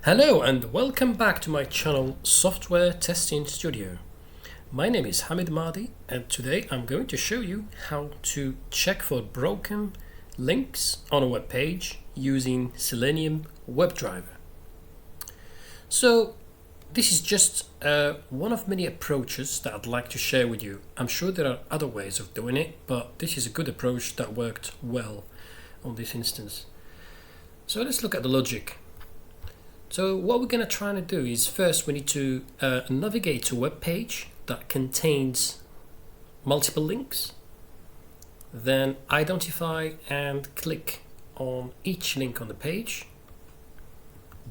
Hello and welcome back to my channel Software Testing Studio. My name is Hamid Mahdi and today I'm going to show you how to check for broken links on a web page using Selenium Web Driver. So this is just one of many approaches that I'd like to share with you. I'm sure there are other ways of doing it, but this is a good approach that worked well on this instance. So let's look at the logic. So what we're going to try to do is first we need to navigate to a web page that contains multiple links. Then identify and click on each link on the page.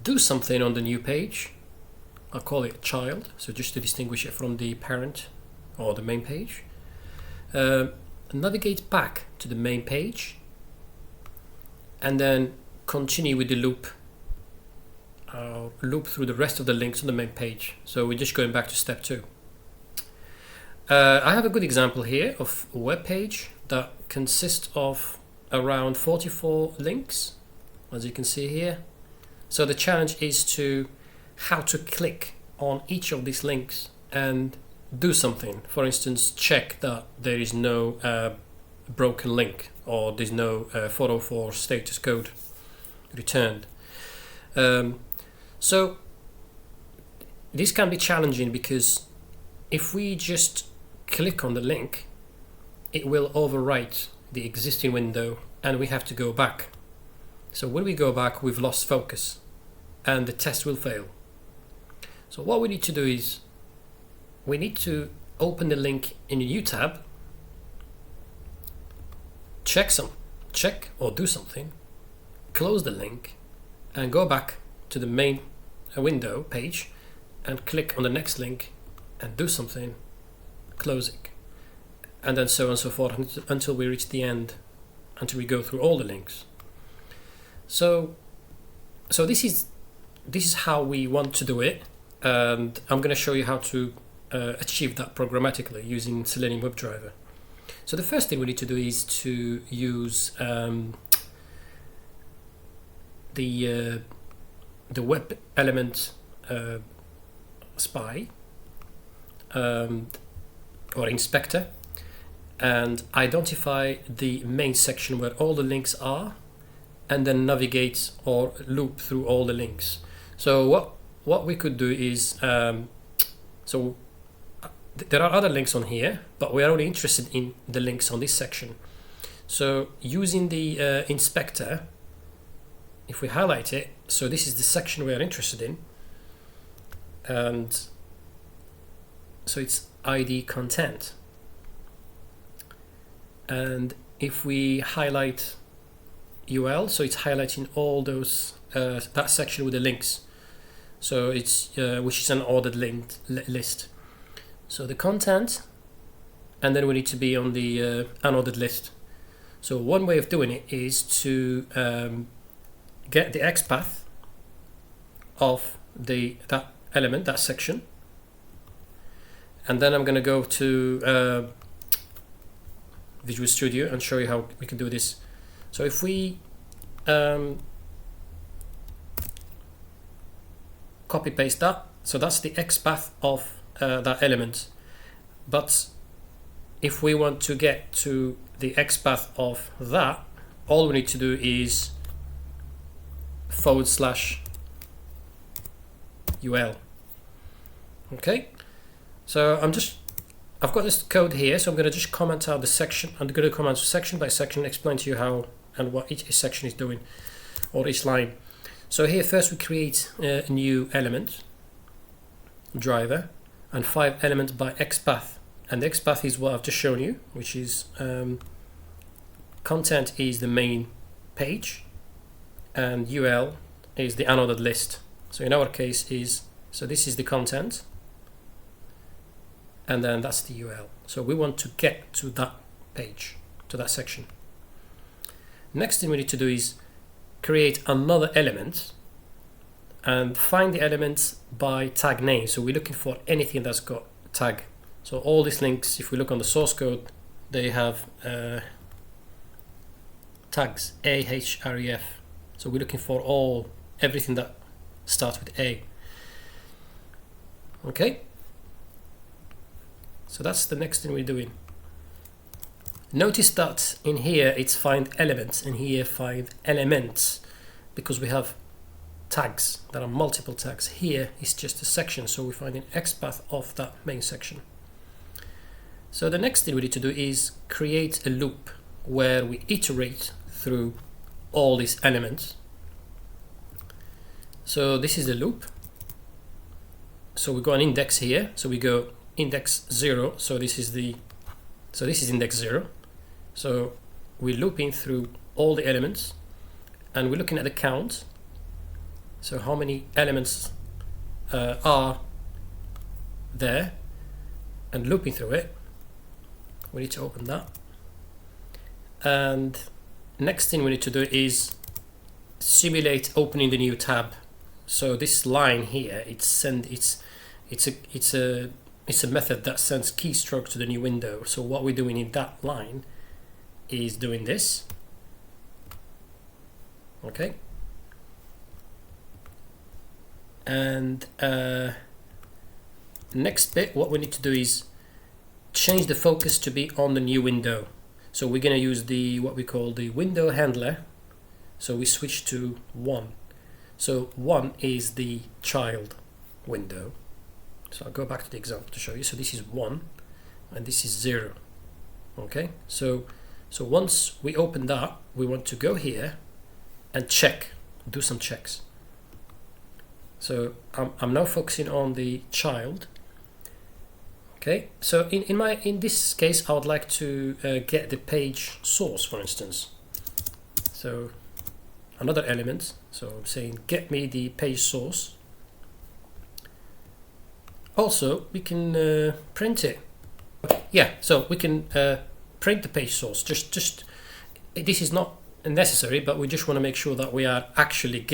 Do something on the new page. I'll call it child, so just to distinguish it from the parent or the main page. Navigate back to the main page and then continue with the loop through the rest of the links on the main page. So we're just going back to step 2. I have a good example here of a web page that consists of around 44 links, as you can see here. So the challenge is how to click on each of these links and do something. For instance, check that there is no broken link or there's no 404 status code returned. So this can be challenging because if we just click on the link, it will overwrite the existing window and we have to go back. So when we go back, we've lost focus and the test will fail. So what we need to do is we need to open the link in a new tab, check or do something, close the link and go back to the main window page and click on the next link and do something, close it, and then so on and so forth until we reach the end, until we go through all the links. So this is how we want to do it, and I'm going to show you how to achieve that programmatically using Selenium Web Driver. So the first thing we need to do is to use the web element spy or inspector and identify the main section where all the links are and then navigate or loop through all the links. So what we could do is so there are other links on here, but we are only interested in the links on this section. So using the inspector, if we highlight it, so this is the section we are interested in, and so it's ID content, and if we highlight UL, so it's highlighting all those that section with the links, so it's which is an ordered linked list. So the content, and then we need to be on the unordered list. So one way of doing it is to get the XPath of that element, that section, and then I'm going to go to Visual Studio and show you how we can do this. So if we copy paste that, so that's the XPath of that element, but if we want to get to the XPath of that, all we need to do is /UL. Okay, so I've got this code here, so I'm going to just comment out the section. I'm going to comment section by section and explain to you how and what each section is doing, or each line. So here first we create a new element driver and 5 elements by XPath, and the XPath is what I've just shown you, which is content is the main page and UL is the unordered list. So in our case so this is the content and then that's the UL. So we want to get to that page, to that section. Next thing we need to do is create another element and find the elements by tag name. So we're looking for anything that's got tag. So all these links, if we look on the source code, they have tags, ahref. So we're looking for everything that start with A. Okay, so that's the next thing we're doing. Notice that in here it's find elements and here find elements, because we have tags. There are multiple tags. Here is just a section, so we find an XPath of that main section. So the next thing we need to do is create a loop where we iterate through all these elements. So this is the loop. So we go an index here. So we go index 0. So this is index 0. So we're looping through all the elements, and we're looking at the count. So how many elements are there, and looping through it. We need to open that. And next thing we need to do is simulate opening the new tab. So this line here, it's a method that sends keystroke to the new window. So what we're doing in that line is doing this. Okay. And next bit, what we need to do is change the focus to be on the new window. So we're going to use what we call the window handler. So we switch to 1. So 1 is the child window. So I'll go back to the example to show you. So this is 1 and this is 0. Okay, so once we open that, we want to go here and check, do some checks. So I'm now focusing on the child. Okay, so in this case, I would like to get the page source, for instance. So another element. So I'm saying get me the page source. Also, we can print it. Yeah, so we can print the page source. Just this is not necessary, but we just want to make sure that we are actually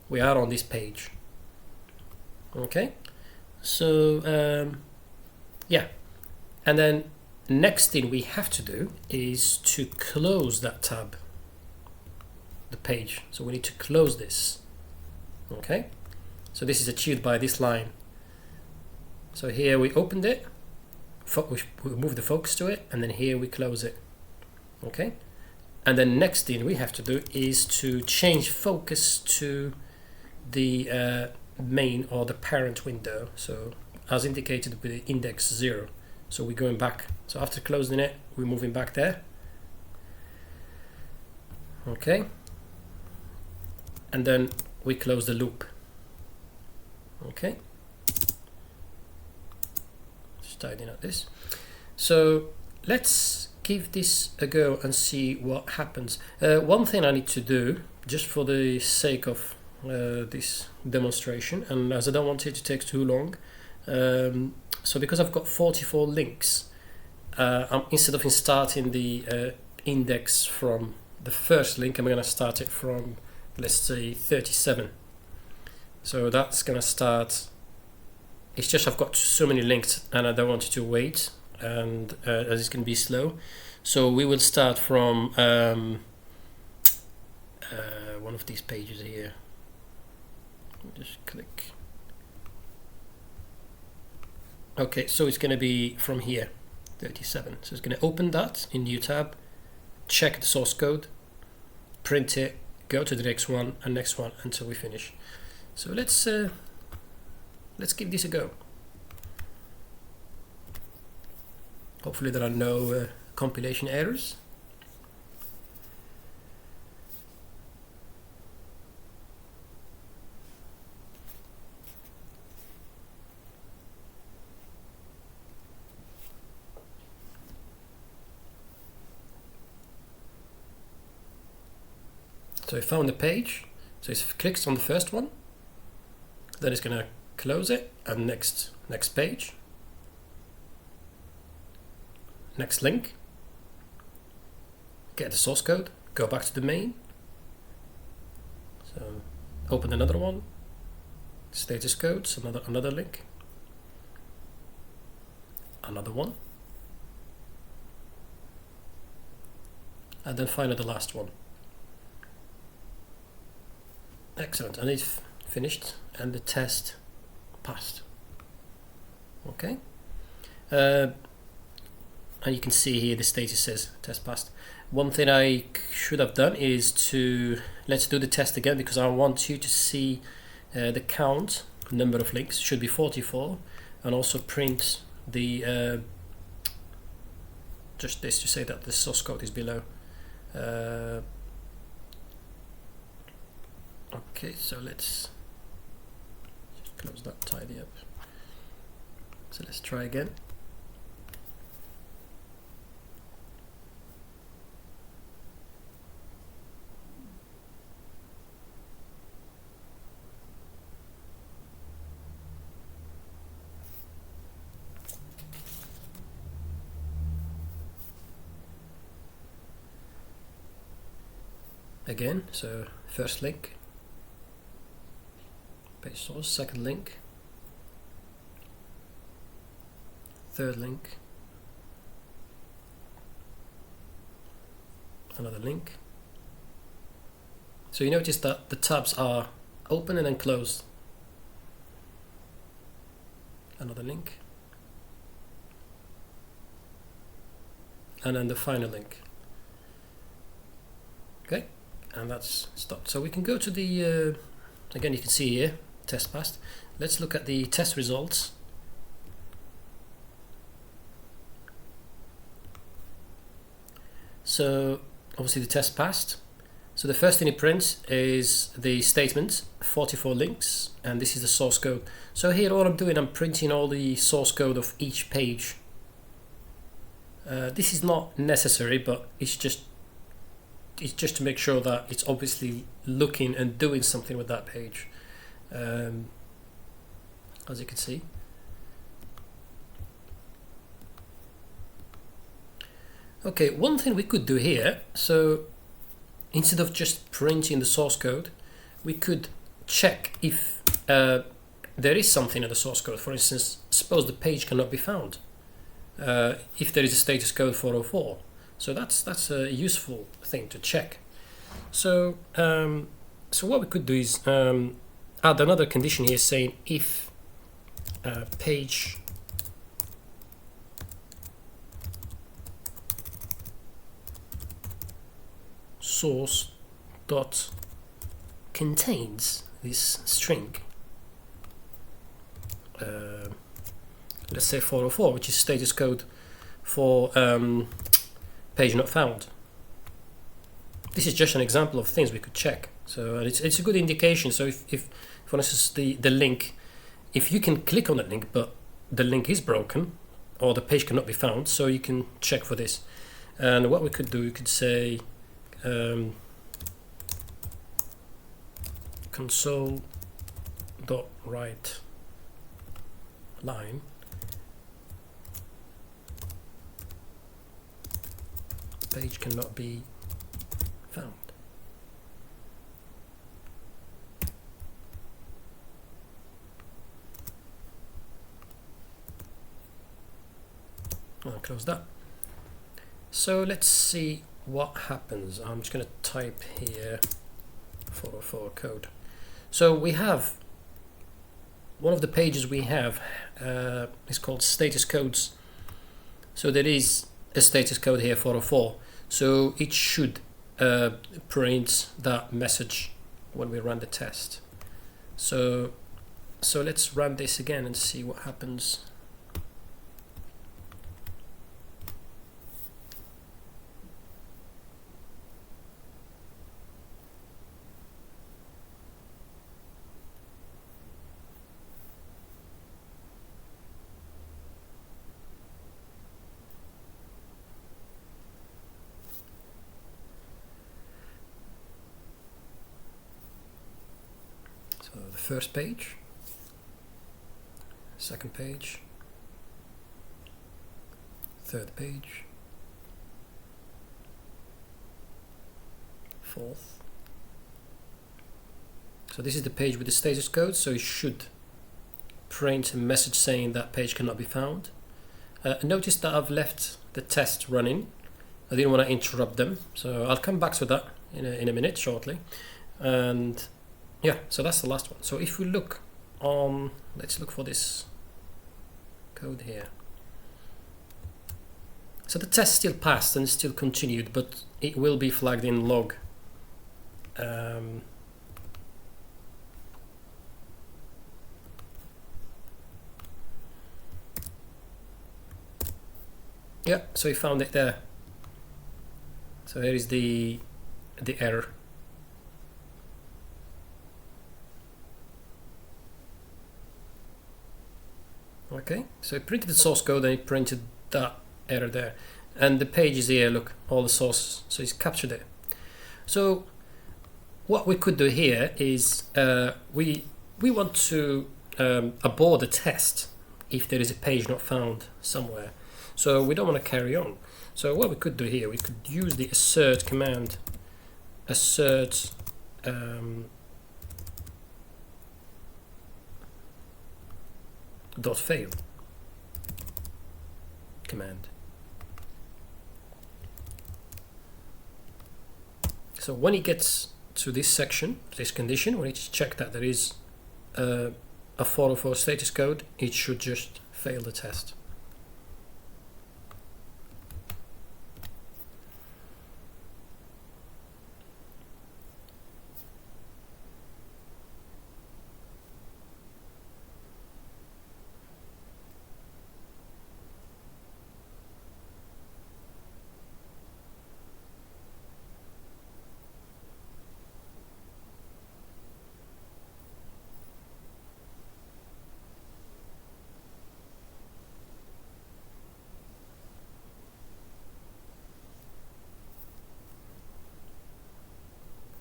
we are on this page. Okay, so yeah, and then next thing we have to do is to close that tab, the page. So we need to close this. Okay, so this is achieved by this line. So here we opened it, we move the focus to it, and then here we close it. Okay, and then next thing we have to do is to change focus to the main or the parent window, so as indicated with the index 0. So we're going back. So after closing it, we're moving back there. Okay, and then we close the loop. Okay, just tidying up this. So let's give this a go and see what happens. One thing I need to do, just for the sake of this demonstration, and as I don't want it to take too long, so because I've got 44 links, instead of starting the index from the first link, I'm going to start it from, let's say, 37. So that's going to start. It's just I've got so many links and I don't want it to wait, and as it's going to be slow. So we will start from one of these pages here. Just click. Okay, so it's going to be from here, 37. So it's going to open that in new tab, check the source code, print it, go to the next one and next one until we finish. So let's give this a go. Hopefully there are no compilation errors. So it found the page, so it clicks on the first one, then it's going to close it, and next page, next link, get the source code, go back to the main, so open another one, status codes, another link, another one, and then finally the last one. Excellent, and it finished, and the test passed. Okay, and you can see here the status says test passed. One thing I should have done is let's do the test again, because I want you to see the count number of links should be 44, and also print the just this to say that the source code is below. Okay, so let's just close that, tidy up. So let's try again. Again, so first link, page source, second link, third link, another link. So you notice that the tabs are open and then closed. Another link, and then the final link. Okay, and that's stopped. So we can go to the again, you can see here test passed. Let's look at the test results. So obviously the test passed. So the first thing it prints is the statement 44 links, and this is the source code. So here all I'm doing, I'm printing all the source code of each page. This is not necessary, but it's just to make sure that it's obviously looking and doing something with that page, as you can see. Okay, one thing we could do here, so instead of just printing the source code, we could check if there is something in the source code. For instance, suppose the page cannot be found, if there is a status code 404. So that's a useful thing to check. So so what we could do is add another condition here saying if page source dot contains this string, let's say 404, which is status code for page not found. This is just an example of things we could check. So it's a good indication. So if for instance the link, if you can click on the link but the link is broken or the page cannot be found, so you can check for this. And what we could do, we could say console.write line page cannot be found. I'll close that. So let's see what happens. I'm just going to type here 404 code. So we have one of the pages we have is called status codes. So there is a status code here 404. So it should print that message when we run the test. So let's run this again and see what happens. So the first page, second page, third page, fourth. So this is the page with the status code, so it should print a message saying that page cannot be found. Notice that I've left the test running. I didn't want to interrupt them, so I'll come back to that in a minute shortly. And Yeah, so that's the last one. So if we look on, let's look for this code here. So the test still passed and still continued, but it will be flagged in log. Yeah, so he found it there. So here is the error. Okay, so it printed the source code and it printed that error there. And the page is here, look, all the source, so it's captured it. So what we could do here is we want to abort the test if there is a page not found somewhere. So we don't want to carry on. So what we could do here, we could use the assert command, assert dot fail command. So when it gets to this section, this condition, when it's checked that there is a 404 status code, it should just fail the test.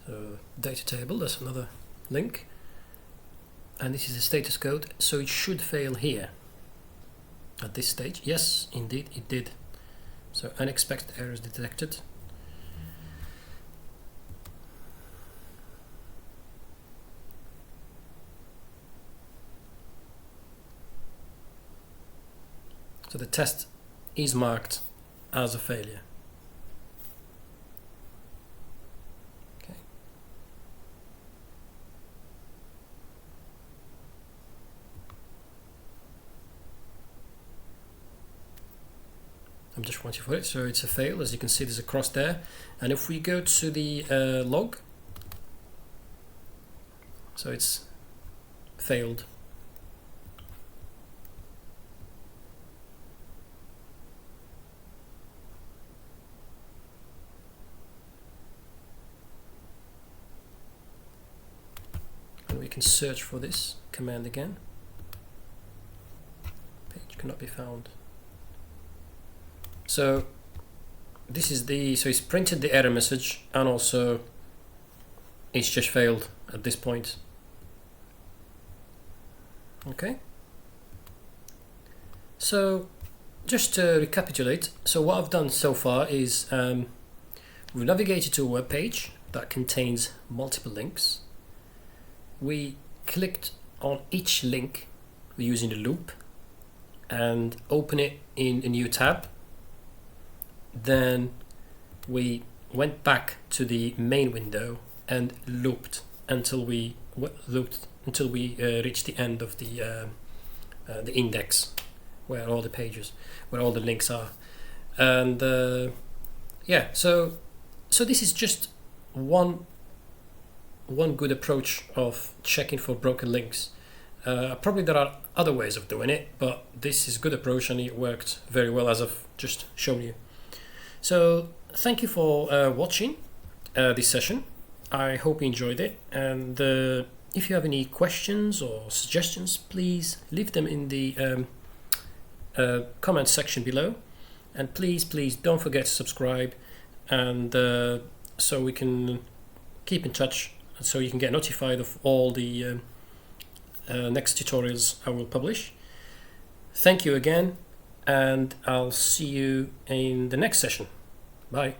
So data table, that's another link, and this is the status code, so it should fail here at this stage. Yes, indeed it did. So unexpected errors detected. So the test is marked as a failure. Okay. I'm just waiting for it. So it's a fail, as you can see there's a cross there. And if we go to the log, so it's failed. We can search for this command again. Page cannot be found. So this is so it's printed the error message, and also it's just failed at this point. Okay. So just to recapitulate, so what I've done so far is we've navigated to a web page that contains multiple links. We clicked on each link using the loop and open it in a new tab. Then we went back to the main window and looped until we reached the end of the index, where all the pages, where all the links are. And yeah, so this is just one good approach of checking for broken links. Probably there are other ways of doing it, but this is a good approach and it worked very well, as I've just shown you. So thank you for watching this session. I hope you enjoyed it, and if you have any questions or suggestions, please leave them in the comment section below, and please don't forget to subscribe, and so we can keep in touch, so you can get notified of all the next tutorials I will publish. Thank you again, and I'll see you in the next session. Bye.